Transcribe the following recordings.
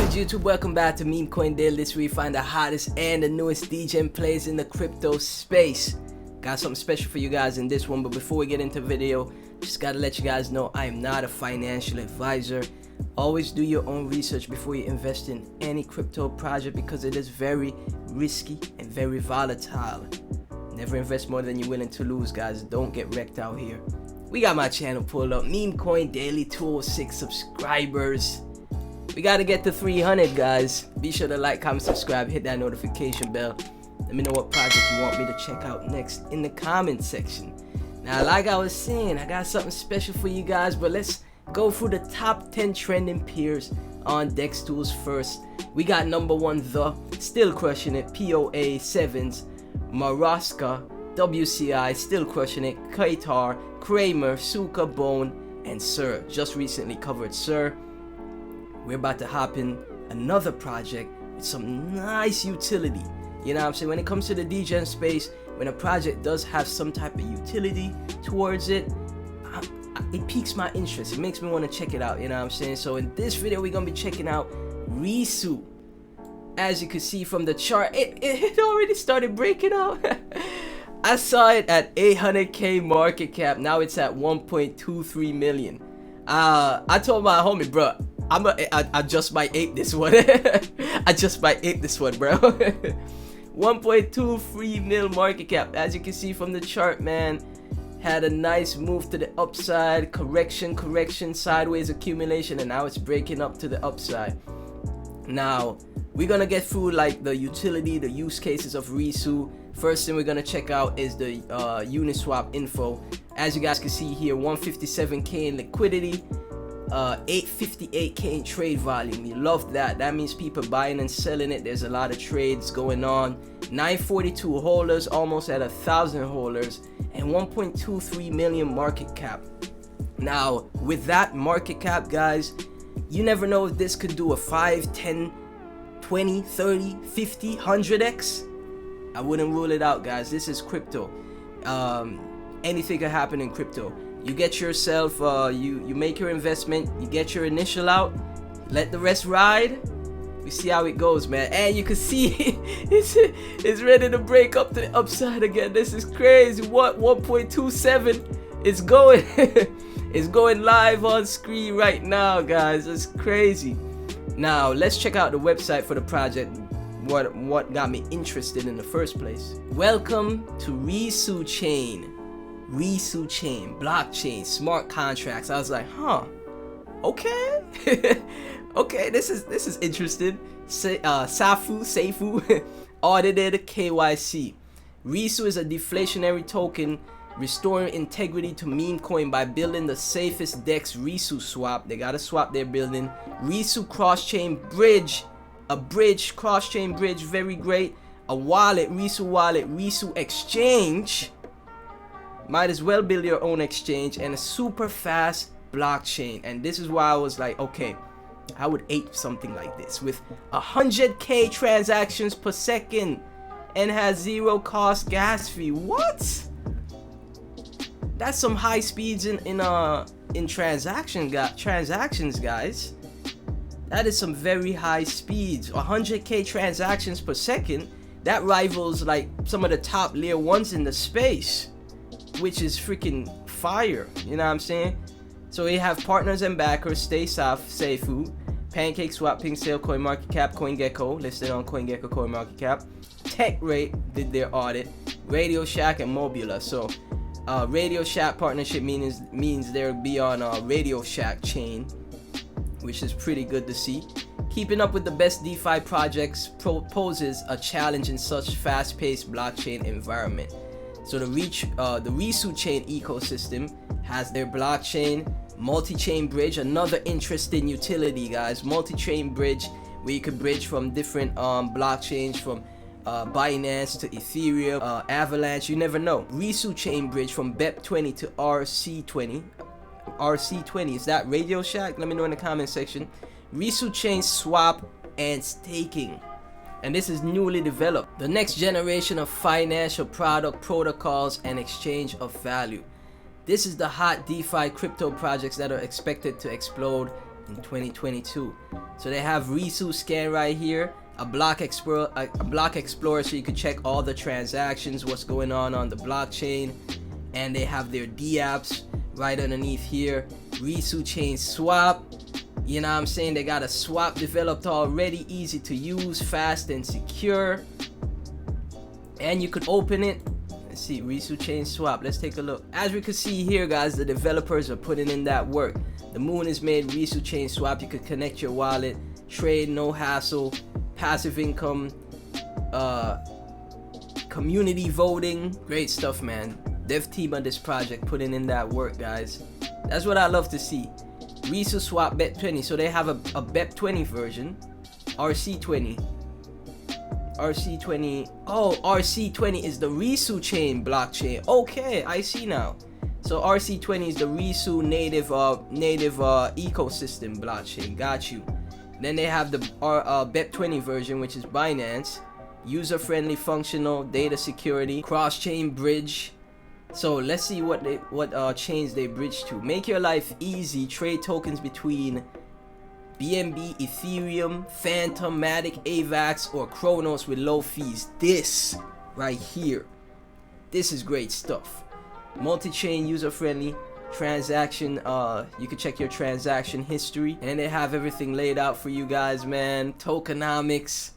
good YouTube? Welcome back to Meme Coin Daily. This is where you find the hottest and the newest DJ plays in the crypto space. Got something special for you guys in this one, but before we get into the video, just gotta let you guys know I am not a financial advisor. Always do your own research before you invest in any crypto project because it is very risky and very volatile. Never invest more than you're willing to lose, guys. Don't get wrecked out here. We got my channel pulled up, Meme Coin Daily, 206 subscribers. We gotta get to 300, guys. Be sure to like, comment, subscribe, hit that notification bell. Let me know what project you want me to check out next in the comment section. Now, like I was saying, I got something special for you guys, but let's go through the top 10 trending peers on DEX Tools first. We got number one, still crushing it, POA 7s, Maraska, WCI, still crushing it, Qatar, Kramer, Suka, Bone, and Sir. Just recently covered Sir. We're about to hop in another project with some nice utility. You know what I'm saying? When it comes to the DGen space, when a project does have some type of utility towards it, it piques my interest. It makes me want to check it out. You know what I'm saying? So in this video, we're going to be checking out RISU. As you can see from the chart, it already started breaking out. I saw it at 800k market cap. Now it's at 1.23 million. I told my homie, bro, I just might ape this one. I just might ape this one, bro. 1.23 mil market cap. As you can see from the chart, man, had a nice move to the upside, correction, sideways accumulation, and now it's breaking up to the upside. Now we're gonna get through like the utility, the use cases of RISU. First thing we're gonna check out is the Uniswap info. As you guys can see here, 157k in liquidity, 858k in trade volume. You love that. That means people buying and selling it. There's a lot of trades going on. 942 holders, almost at 1,000 holders, and 1.23 million market cap. Now with that market cap, guys, you never know if this could do a 5, 10, 20, 30, 50, 100x. I wouldn't rule it out, guys. This is crypto. Anything can happen in crypto. You get yourself, you make your investment, you get your initial out, let the rest ride. We see how it goes, man. And you can see it's ready to break up to the upside again. This is crazy. What 1.27? It's going. It's going live on screen right now, guys. It's crazy. Now let's check out the website for the project. What got me interested in the first place. Welcome to Risuchain. Risuchain, blockchain, smart contracts. I was like, huh, okay. Okay, this is interesting. Seifu audited KYC. RISU is a deflationary token restoring integrity to meme coin by building the safest DEX RISU swap. They got a swap they're building. RISU cross-chain bridge, cross-chain bridge, very great. A wallet, RISU exchange. Might as well build your own exchange, and a super fast blockchain. And this is why I was like, okay, I would ape something like this with 100k transactions per second and has zero cost gas fee. What? That's some high speeds in transactions, guys. That is some very high speeds. 100k transactions per second. That rivals like some of the top layer ones in the space, which is freaking fire. You know what I'm saying? So we have partners and backers. Stay Safe, Seifu, Pancake Swap, Pink Sale, Coin Market Cap, CoinGecko, listed on CoinGecko, Coin Market Cap. Tech Rate did their audit. Radio Shack and Mobula. So Radio Shack partnership means they'll be on Radio Shack chain, which is pretty good to see. Keeping up with the best DeFi projects poses a challenge in such fast-paced blockchain environment. So the Risuchain ecosystem has their blockchain, multi-chain bridge, another interesting utility, guys. Multi-chain bridge, where you can bridge from different blockchains, from Binance to Ethereum, Avalanche, you never know. Risuchain bridge from BEP20 to RC20. RC20, is that Radio Shack? Let me know in the comment section. Risuchain swap and staking. And this is newly developed. The next generation of financial product protocols and exchange of value. This is the hot DeFi crypto projects that are expected to explode in 2022. So they have Risu scan right here, a block explorer, so you can check all the transactions, what's going on the blockchain, and they have their dApps right underneath here. Risuchain swap, you know what I'm saying? They got a swap developed already, easy to use, fast and secure, and you could open it. Let's see, Risuchain swap, let's take a look. As we can see here, guys, the developers are putting in that work. The moon is made Risuchain swap. You could connect your wallet, trade, no hassle, passive income, community voting, great stuff, man. Dev team on this project putting in that work, guys. That's what I love to see. Risu swap BEP20, so they have a BEP20 version, RC20. Oh, RC20 is the Risuchain blockchain. Okay, I see now. So RC20 is the Risu native ecosystem blockchain. Got you. Then they have the BEP20 version, which is Binance, user-friendly, functional, data security, cross-chain bridge. So let's see what chains they bridge to. Make your life easy. Trade tokens between BNB, Ethereum, Phantom, Matic, AVAX, or Chronos with low fees. This right here, this is great stuff. Multi-chain, user-friendly, transaction, you can check your transaction history, and they have everything laid out for you guys, man. Tokenomics,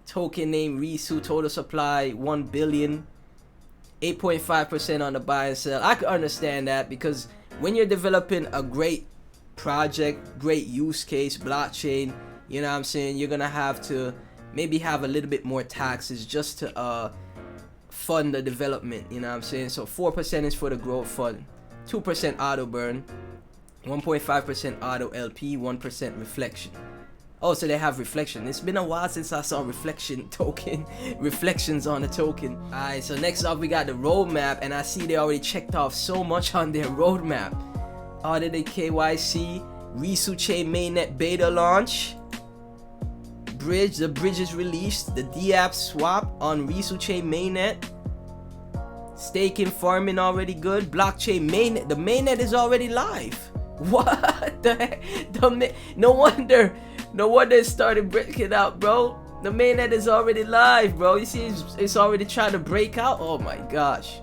token name Risu, total supply 1 billion, 8.5% on the buy and sell. I could understand that, because when you're developing a great project, great use case, blockchain, you know what I'm saying, you're gonna have to maybe have a little bit more taxes just to fund the development, you know what I'm saying. So 4% is for the growth fund, 2% auto burn, 1.5% auto LP, 1% reflection. Oh, so they have reflection. It's been a while since I saw reflection token, reflections on the token. Alright, so next up we got the roadmap, and I see they already checked off so much on their roadmap. Audited KYC, Risuchain mainnet beta launch, the bridge is released, the dApp swap on Risuchain mainnet, staking, farming already good, blockchain mainnet, the mainnet is already live. What the heck? No wonder it started breaking out, bro. The mainnet is already live, bro. You see, it's already trying to break out. Oh my gosh.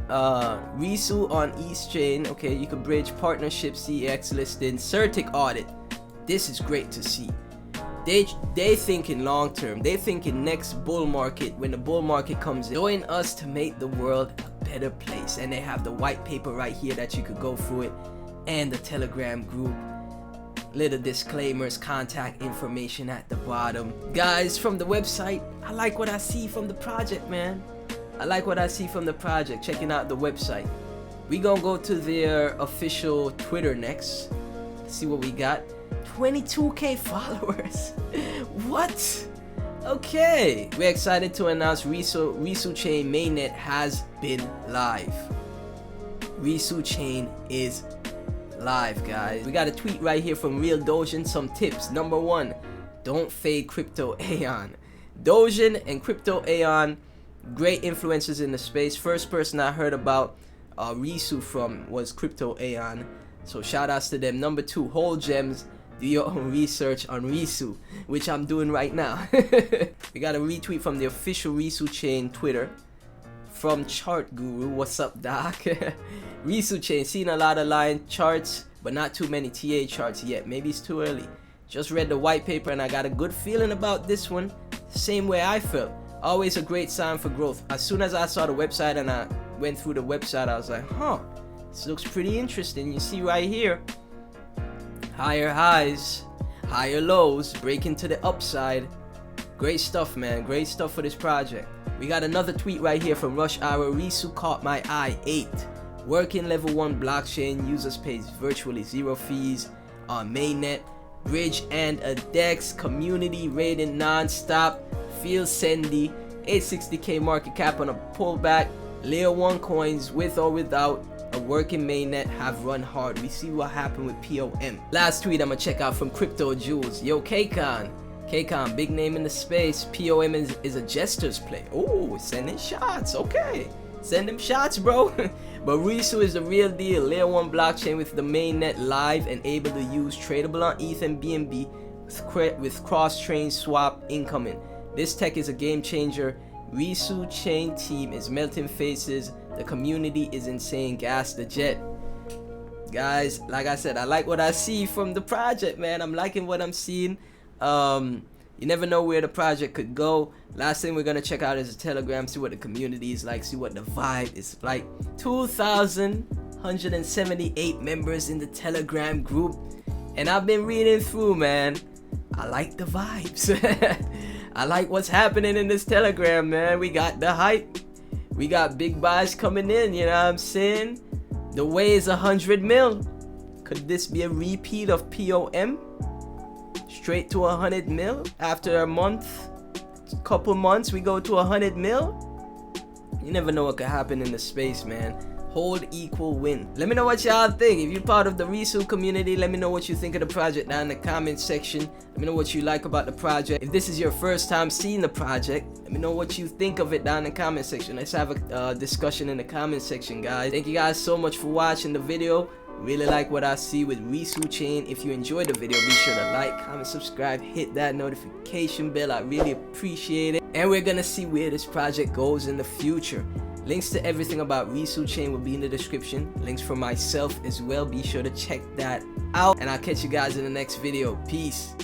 Risu on ETH chain. Okay, you can bridge partnership, CX listing, Certic audit. This is great to see. They thinking long term. They thinking next bull market, when the bull market comes in. Join us to make the world a better place. And they have the white paper right here that you could go through it, and the Telegram group. Little disclaimers, contact information at the bottom. Guys, from the website, I like what I see from the project, man. I like what I see from the project. Checking out the website. We gonna go to their official Twitter next. See what we got. 22k followers. What? Okay, we're excited to announce Risuchain mainnet has been live. Risuchain is live, guys. We got a tweet right here from Real Dogecoin. Some tips. Number 1, don't fade Crypto Aeon. Dogecoin and Crypto Aeon, great influencers in the space. First person I heard about Risu from was Crypto Aeon, so shout outs to them. Number 2, hold gems, do your own research on Risu, which I'm doing right now. We got a retweet from the official Risuchain Twitter from Chart Guru. What's up, Doc? Risuchain, seen a lot of line charts, but not too many TA charts yet. Maybe it's too early. Just read the white paper and I got a good feeling about this one. Same way I felt. Always a great sign for growth. As soon as I saw the website and I went through the website, I was like, huh, this looks pretty interesting. You see right here, higher highs, higher lows, breaking to the upside. Great stuff, man. Great stuff for this project. We got another tweet right here from Rush Hour. Risu caught my eye. 8. Working level 1 blockchain. Users pays virtually 0 fees on mainnet. Bridge and a DEX. Community rating non-stop. Feel Sendy. 860k market cap on a pullback. Layer 1 coins with or without a working mainnet have run hard. We see what happened with POM. Last tweet I'm gonna check out from Crypto Jules. Yo, K-Con, big name in the space. POM is a jester's play. Oh, sending shots. Okay. Send them shots, bro. But RISU is the real deal. Layer 1 blockchain with the mainnet live and able to use, tradable on ETH and BNB with cross-chain swap incoming. This tech is a game changer. Risuchain team is melting faces. The community is insane. Gas the jet. Guys, like I said, I like what I see from the project, man. I'm liking what I'm seeing. You never know where the project could go. Last thing we're gonna check out is the Telegram, see what the community is like, see what the vibe is like. 2,178 members in the Telegram group, and I've been reading through, man. I like the vibes. I like what's happening in this Telegram, man. We got the hype. We got big buys coming in, you know what I'm saying? The way is 100 mil. Could this be a repeat of POM? Straight to 100 mil after a month, couple months, we go to 100 mil. You never know what could happen in the space, man. Hold equal win. Let me know what y'all think. If you're part of the RISU community, let me know what you think of the project down in the comment section. Let me know what you like about the project. If this is your first time seeing the project, let me know what you think of it down in the comment section. Let's have a discussion in the comment section, guys. Thank you guys so much for watching the video. Really like what I see with Risuchain. If you enjoyed the video, be sure to like, comment, subscribe, hit that notification bell. I really appreciate it. And we're gonna see where this project goes in the future. Links to everything about Risuchain will be in the description. Links for myself as well. Be sure to check that out. And I'll catch you guys in the next video. Peace.